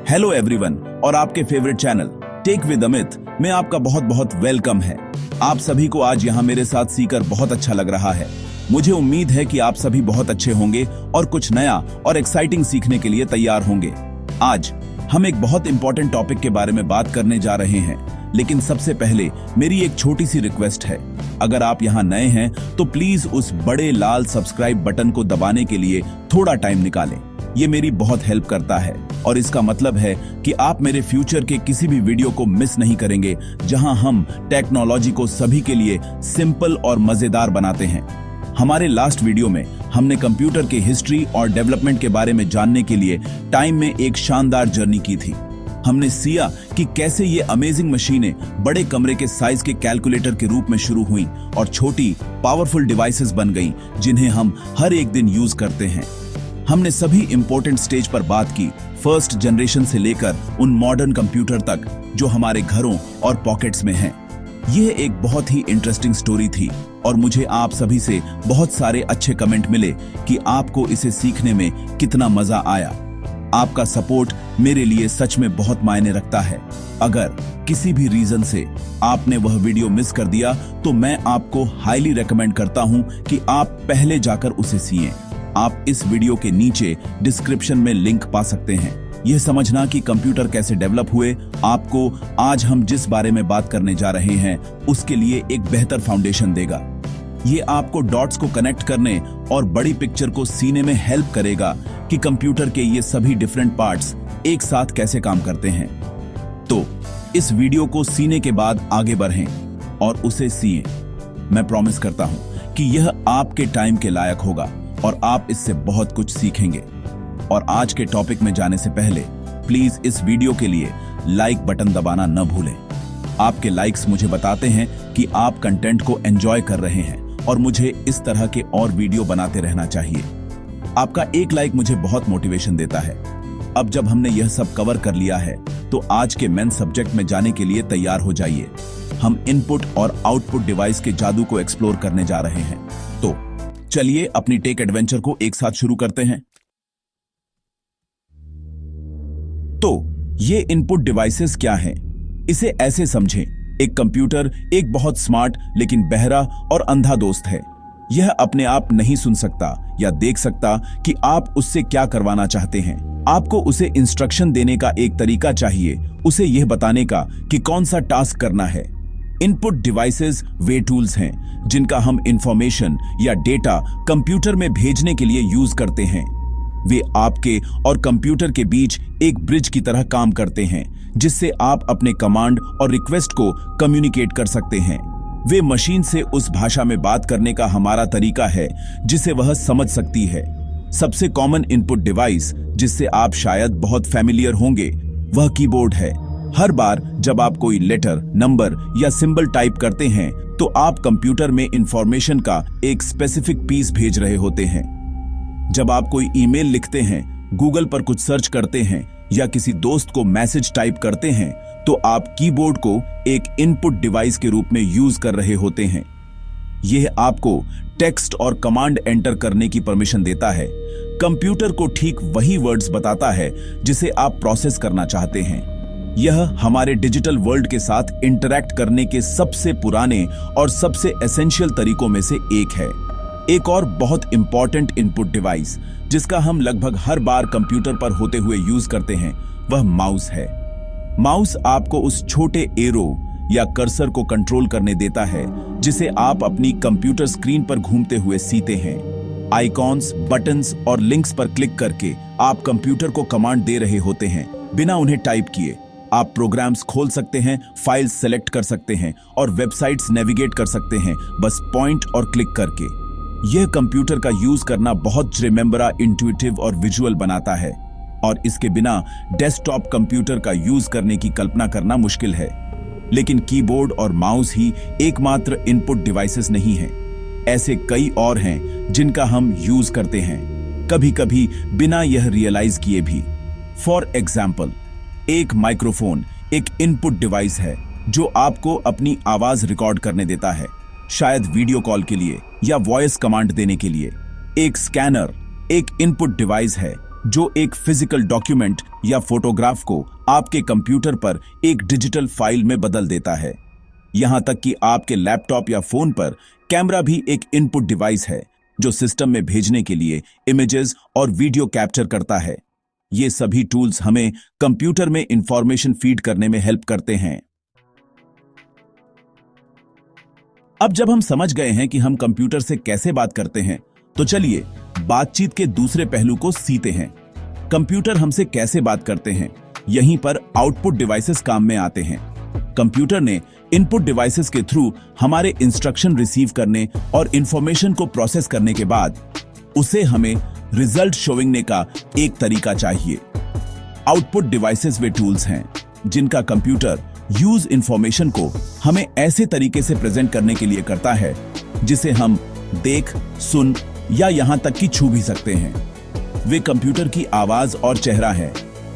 Hello everyone और आपके favourite channel tech with Amit में आपका बहुत बहुत वेलकम है। आप सभी को आज यहाँ मेरे साथ सीकर बहुत अच्छा लग रहा है। मुझे उम्मीद है कि आप सभी बहुत अच्छे होंगे और कुछ नया और एक्साइटिंग सीखने के लिए तैयार होंगे। आज हम एक बहुत इंपॉर्टेंट टॉपिक के बारे में बात करने जा रहे हैं, लेकिन सबसे पहले मेरी एक छोटी सी रिक्वेस्ट है। अगर आप यहाँ नए हैं तो प्लीज उस बड़े लाल सब्सक्राइब बटन को दबाने के लिए थोड़ा टाइम निकालें। ये मेरी बहुत हेल्प करता है और इसका मतलब है कि आप मेरे फ्यूचर के किसी भी वीडियो को मिस नहीं करेंगे, जहां हम टेक्नोलॉजी को सभी के लिए सिंपल और मजेदार बनाते हैं। हमारे लास्ट वीडियो में हमने कंप्यूटर के हिस्ट्री और डेवलपमेंट के बारे में जानने के लिए टाइम में एक शानदार जर्नी की थी। हमने सीखा कि कैसे ये अमेजिंग मशीनें बड़े कमरे के साइज के कैलकुलेटर के रूप में शुरू हुई और छोटी पावरफुल डिवाइसेस बन गई, जिन्हें हम हर एक दिन यूज करते हैं। हमने सभी इंपॉर्टेंट स्टेज पर बात की, फर्स्ट जनरेशन से लेकर उन मॉडर्न कंप्यूटर तक जो हमारे घरों और पॉकेट्स में हैं। यह एक बहुत ही इंटरेस्टिंग स्टोरी थी और मुझे आप सभी से बहुत सारे अच्छे कमेंट मिले कि आपको इसे सीखने में कितना मजा आया। आपका सपोर्ट मेरे लिए सच में बहुत मायने रखता है। अगर किसी भी रीजन से आपने वह वीडियो मिस कर दिया तो मैं आपको हाईली रेकमेंड करता हूं कि आप पहले जाकर उसे सीखें। आप इस वीडियो के नीचे डिस्क्रिप्शन में लिंक पा सकते हैं। यह समझना कि कंप्यूटर कैसे डेवलप हुए आपको आज हम जिस बारे में बात करने जा रहे हैं उसके लिए एक बेहतर फाउंडेशन देगा। ये आपको डॉट्स को कनेक्ट करने और बड़ी पिक्चर को सीने में हेल्प करेगा कि कंप्यूटर के ये सभी डिफरेंट पार्ट्स एक साथ कैसे काम करते हैं। तो इस वीडियो को सीने के बाद आगे बढ़ें और उसे सीएं। मैं प्रॉमिस करता हूं कि यह आपके टाइम के लायक होगा और आप इससे बहुत कुछ सीखेंगे। और आज के टॉपिक में जाने से पहले प्लीज इस वीडियो के लिए लाइक बटन दबाना न भूलें। आपके लाइक्स मुझे बताते हैं कि आप कंटेंट को एंजॉय कर रहे हैं और मुझे इस तरह के और वीडियो बनाते रहना चाहिए। आपका एक लाइक मुझे बहुत मोटिवेशन देता है। अब जब हमने यह सब कवर कर लिया है तो आज के मेन सब्जेक्ट में जाने के लिए तैयार हो जाइए। हम इनपुट और आउटपुट डिवाइस के जादू को एक्सप्लोर करने जा रहे हैं। तो चलिए अपनी टेक एडवेंचर को एक साथ शुरू करते हैं। तो ये इनपुट डिवाइसेस क्या हैं? इसे ऐसे समझें, एक कंप्यूटर एक बहुत स्मार्ट लेकिन बहरा और अंधा दोस्त है। यह अपने आप नहीं सुन सकता या देख सकता कि आप उससे क्या करवाना चाहते हैं। आपको उसे इंस्ट्रक्शन देने का एक तरीका चाहिए, उसे यह बताने का कि कौन सा टास्क करना है। इनपुट डिवाइसेस वे टूल्स हैं जिनका हम इंफॉर्मेशन या डेटा कंप्यूटर में भेजने के लिए यूज करते हैं। वे आपके और कंप्यूटर के बीच एक ब्रिज की तरह काम करते हैं, जिससे आप अपने कमांड और रिक्वेस्ट को कम्युनिकेट कर सकते हैं। वे मशीन से उस भाषा में बात करने का हमारा तरीका है जिसे वह समझ सकती है। सबसे कॉमन इनपुट डिवाइस जिससे आप शायद बहुत फैमिलियर होंगे वह कीबोर्ड है। हर बार जब आप कोई लेटर, नंबर या सिंबल टाइप करते हैं तो आप कंप्यूटर में इंफॉर्मेशन का एक स्पेसिफिक पीस भेज रहे होते हैं। जब आप कोई ईमेल लिखते हैं, गूगल पर कुछ सर्च करते हैं या किसी दोस्त को मैसेज टाइप करते हैं तो आप कीबोर्ड को एक इनपुट डिवाइस के रूप में यूज कर रहे होते हैं। यह आपको टेक्स्ट और कमांड एंटर करने की परमिशन देता है। कंप्यूटर को ठीक वही वर्ड्स बताता है जिसे आप प्रोसेस करना चाहते हैं। यह हमारे डिजिटल वर्ल्ड के साथ इंटरैक्ट करने के सबसे पुराने और सबसे एसेंशियल तरीकों में से एक है। एक और बहुत इंपॉर्टेंट इनपुट डिवाइस जिसका हम लगभग हर बार कंप्यूटर पर होते हुए यूज करते हैं वह माउस है। माउस आपको उस छोटे एरो या कर्सर को कंट्रोल करने देता है जिसे आप अपनी कंप्यूटर स्क्रीन पर घूमते हुए सीते हैं। आइकॉन्स, बटन्स और लिंक्स पर क्लिक करके आप कंप्यूटर को कमांड दे रहे होते हैं बिना उन्हें टाइप किए। आप प्रोग्राम्स खोल सकते हैं, फाइल्स सेलेक्ट कर सकते हैं और वेबसाइट्स नेविगेट कर सकते हैं बस पॉइंट और क्लिक करके। यह कंप्यूटर का यूज करना बहुत रिमेम्बरा, इंट्यूटिव और विजुअल बनाता है और इसके बिना डेस्कटॉप कंप्यूटर का यूज करने की कल्पना करना मुश्किल है। लेकिन कीबोर्ड और माउस ही एकमात्र इनपुट डिवाइसेस नहीं हैं। ऐसे कई और हैं जिनका हम यूज करते हैं, कभी कभी बिना यह रियलाइज किए भी। फॉर एग्जाम्पल, एक माइक्रोफोन एक इनपुट डिवाइस है जो आपको अपनी आवाज रिकॉर्ड करने देता है, शायद वीडियो कॉल के लिए या वॉइस कमांड देने के लिए। एक स्कैनर, एक इनपुट डिवाइस है जो आपको अपनी आवाज रिकॉर्ड करने देता है, शायद वीडियो कॉल के लिए या वॉइस कमांड देने के लिए। एक एक इनपुट डिवाइस है जो एक फिजिकल डॉक्यूमेंट या फोटोग्राफ को आपके कंप्यूटर पर एक डिजिटल फाइल में बदल देता है। यहां तक कि आपके लैपटॉप या फोन पर कैमरा भी एक इनपुट डिवाइस है जो सिस्टम में भेजने के लिए इमेजेस और वीडियो कैप्चर करता है। ये सभी टूल्स हमें कंप्यूटर में इंफॉर्मेशन फीड करने में हेल्प करते हैं। अब जब हम समझ गए हैं कि हम कंप्यूटर से कैसे बात करते हैं, तो चलिए बातचीत के दूसरे पहलू को सीखते हैं। कंप्यूटर हमसे कैसे बात करते हैं, यहीं पर आउटपुट डिवाइसेस काम में आते हैं। कंप्यूटर ने इनपुट डिवाइसेस के थ्रू हमारे इंस्ट्रक्शन रिसीव करने और इंफॉर्मेशन को प्रोसेस करने के बाद उसे हमें रिजल्ट शोविंग का एक तरीका चाहिए। आउटपुट डिवाइसेस वे टूल्स हैं जिनका कंप्यूटर यूज इंफॉर्मेशन को हमें ऐसे तरीके से प्रेजेंट करने के लिए करता है जिसे हम देख, सुन या यहां तक कि छू भी सकते हैं। वे कंप्यूटर की आवाज और चेहरा है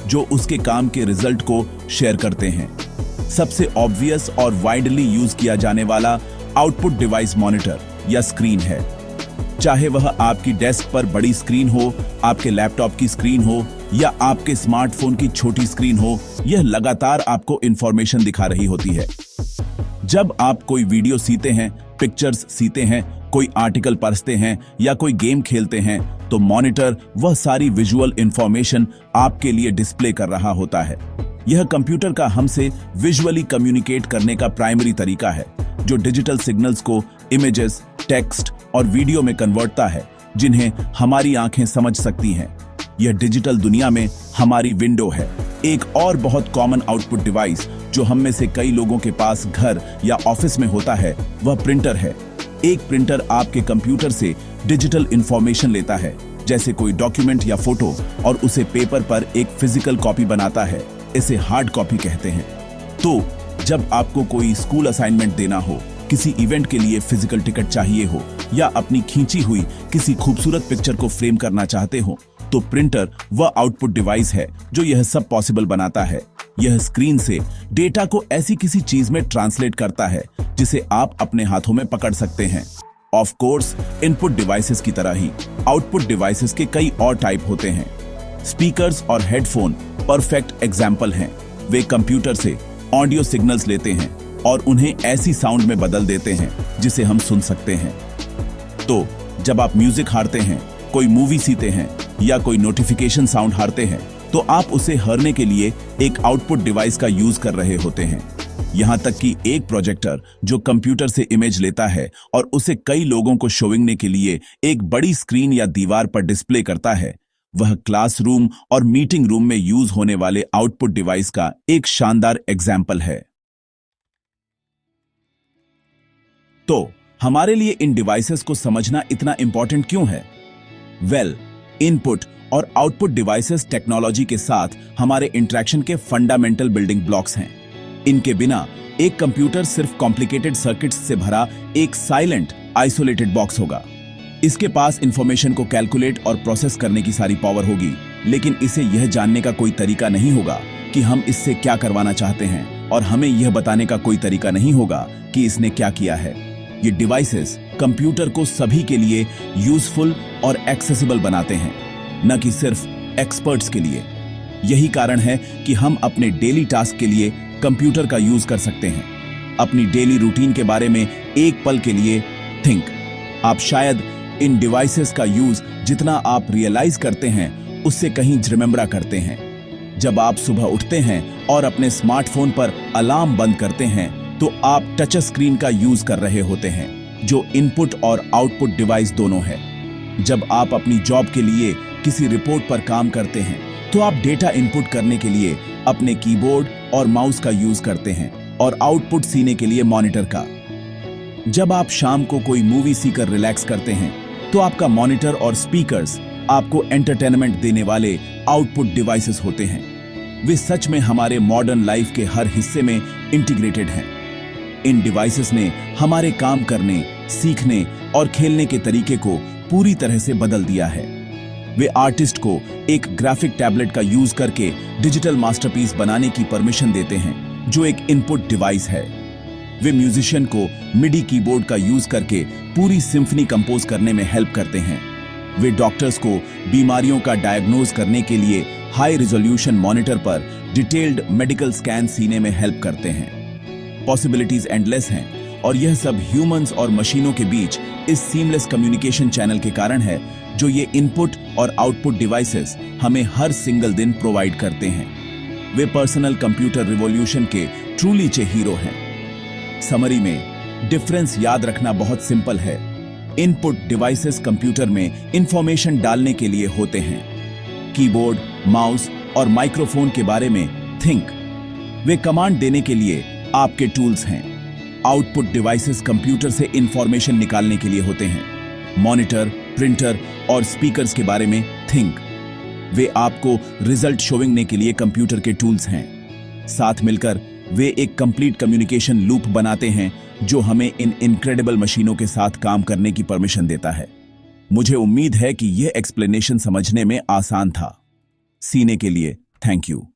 जो उसके काम के रिजल्ट को शेयर करते हैं। सबसे ऑब्वियस और वाइडली यूज किया जाने वाला आउटपुट डिवाइस मॉनिटर या स्क्रीन है। चाहे वह आपकी डेस्क पर बड़ी स्क्रीन हो, आपके लैपटॉप की स्क्रीन हो या आपके स्मार्टफोन की छोटी स्क्रीन हो, यह लगातार आपको इंफॉर्मेशन दिखा रही होती है। जब आप कोई वीडियो सीखते हैं, पिक्चर्स सीखते हैं, कोई आर्टिकल पढ़ते हैं या कोई गेम खेलते हैं, तो मॉनिटर वह सारी विजुअल इंफॉर्मेशन आपके लिए डिस्प्ले कर रहा होता है। यह कंप्यूटर का हमसे विजुअली कम्युनिकेट करने का प्राइमरी तरीका है, जो डिजिटल सिग्नल्स को इमेजेस, टेक्स्ट और वीडियो में कन्वर्टता है, जिन्हें हमारी आंखें समझ सकती हैं। यह डिजिटल दुनिया में हमारी विंडो है। एक और बहुत कॉमन आउटपुट डिवाइस जो हम में से कई लोगों के पास घर या ऑफिस में होता है, वह प्रिंटर है। एक प्रिंटर आपके कंप्यूटर से डिजिटल इंफॉर्मेशन लेता है, जैसे कोई डॉक्यूमेंट या फोटो, और उसे पेपर पर एक फिजिकल कॉपी बनाता है। इसे हार्ड कॉपी कहते हैं। तो जब आपको कोई स्कूल असाइनमेंट देना हो, किसी इवेंट के लिए फिजिकल टिकट चाहिए हो या अपनी खींची हुई किसी खूबसूरत पिक्चर को फ्रेम करना चाहते हो, तो प्रिंटर वह आउटपुट डिवाइस है जो यह सब पॉसिबल बनाता है। यह स्क्रीन से डेटा को ऐसी किसी चीज में ट्रांसलेट करता है जिसे आप अपने हाथों में पकड़ सकते हैं। ऑफ कोर्स, इनपुट डिवाइसेस की तरह ही आउटपुट डिवाइसेस के कई और टाइप होते हैं। स्पीकर्स और हेडफोन परफेक्ट एग्जाम्पल हैं। वे कंप्यूटर से ऑडियो सिग्नल्स लेते हैं और उन्हें ऐसी साउंड में बदल देते हैं जिसे हम सुन सकते हैं। तो जब आप म्यूजिक हारते हैं, कोई मूवी सीखते हैं या कोई नोटिफिकेशन साउंड हारते हैं, तो आप उसे हरने के लिए एक आउटपुट डिवाइस का यूज कर रहे होते हैं। यहां तक कि एक प्रोजेक्टर जो कंप्यूटर से इमेज लेता है और उसे कई लोगों को शोविंग के लिए एक बड़ी स्क्रीन या दीवार पर डिस्प्ले करता है, वह क्लासरूम और मीटिंग रूम में यूज होने वाले आउटपुट डिवाइस का एक शानदार एग्जाम्पल है। तो हमारे लिए इन डिवाइसेस को समझना इतना इंपॉर्टेंट क्यों है? इनपुट और आउटपुट डिवाइसेस टेक्नोलॉजी के साथ हमारे इंटरेक्शन के फंडामेंटल बिल्डिंग ब्लॉक्स हैं। इनके बिना एक कंप्यूटर सिर्फ कॉम्प्लिकेटेड सर्किट्स से भरा एक साइलेंट, आइसोलेटेड बॉक्स होगा। इसके पास इंफॉर्मेशन को कैलकुलेट और प्रोसेस करने की सारी पावर होगी, लेकिन इसे यह जानने का कोई तरीका नहीं होगा कि हम इससे क्या करवाना चाहते हैं, और हमें यह बताने का कोई तरीका नहीं होगा कि इसने क्या किया है। ये डिवाइसेस कंप्यूटर को सभी के लिए यूजफुल और एक्सेसिबल बनाते हैं, न कि सिर्फ एक्सपर्ट्स के लिए। यही कारण है कि हम अपने डेली टास्क के लिए कंप्यूटर का यूज कर सकते हैं। अपनी डेली रूटीन के बारे में एक पल के लिए थिंक। आप शायद इन डिवाइसेस का यूज जितना आप रियलाइज करते हैं, उससे कहीं रिमेंबर करते हैं। जब आप सुबह उठते हैं और अपने स्मार्टफोन पर अलार्म बंद करते हैं, तो आप टच स्क्रीन का यूज कर रहे होते हैं, जो इनपुट और आउटपुट डिवाइस दोनों है। जब आप अपनी जॉब के लिए किसी रिपोर्ट पर काम करते हैं, तो आप डेटा इनपुट करने के लिए अपने कीबोर्ड और माउस का यूज करते हैं, और आउटपुट सीखने के लिए मॉनिटर का। जब आप शाम को कोई मूवी सीखकर रिलैक्स करते हैं, तो आपका मॉनिटर और स्पीकर्स आपको एंटरटेनमेंट देने वाले आउटपुट डिवाइसेस होते हैं। वे सच में हमारे मॉडर्न लाइफ के हर हिस्से में इंटीग्रेटेड हैं। इन डिवाइसेस ने हमारे काम करने, सीखने और खेलने के तरीके को पूरी तरह से बदल दिया है। वे आर्टिस्ट को एक ग्राफिक टैबलेट का यूज करके डिजिटल मास्टरपीस बनाने की परमिशन देते हैं, जो एक इनपुट डिवाइस है। वे म्यूजिशियन को मिडी कीबोर्ड का यूज करके पूरी सिम्फनी कंपोज करने में हेल्प करते हैं। वे डॉक्टर्स को बीमारियों का डायग्नोज करने के लिए हाई रिजोल्यूशन मॉनिटर पर डिटेल्ड मेडिकल स्कैन सीने में हेल्प करते हैं। पॉसिबिलिटीज एंडलेस हैं और यह सब ह्यूमंस और मशीनों के बीच इस सीमलेस कम्युनिकेशन चैनल के कारण है जो ये इनपुट और आउटपुट डिवाइसेस हमें हर सिंगल दिन प्रोवाइड करते हैं। वे पर्सनल कंप्यूटर रिवॉल्यूशन के ट्रूली चे हीरो हैं। समरी में डिफरेंस याद रखना बहुत सिंपल है। इनपुट डिवाइसेस कंप्यूटर में इंफॉर्मेशन डालने के लिए होते हैं। कीबोर्ड, माउस और माइक्रोफोन के बारे में थिंक। वे कमांड देने के लिए आपके टूल्स हैं। आउटपुट डिवाइसेस कंप्यूटर से इंफॉर्मेशन निकालने के लिए होते हैं। मॉनिटर, प्रिंटर और स्पीकर्स के बारे में थिंक। वे आपको रिजल्ट शोविंगने के लिए कंप्यूटर के टूल्स हैं। साथ मिलकर वे एक कंप्लीट कम्युनिकेशन लूप बनाते हैं जो हमें इन इनक्रेडिबल मशीनों के साथ काम करने की परमिशन देता है। मुझे उम्मीद है कि यह एक्सप्लेनेशन समझने में आसान था। सीने के लिए थैंक यू।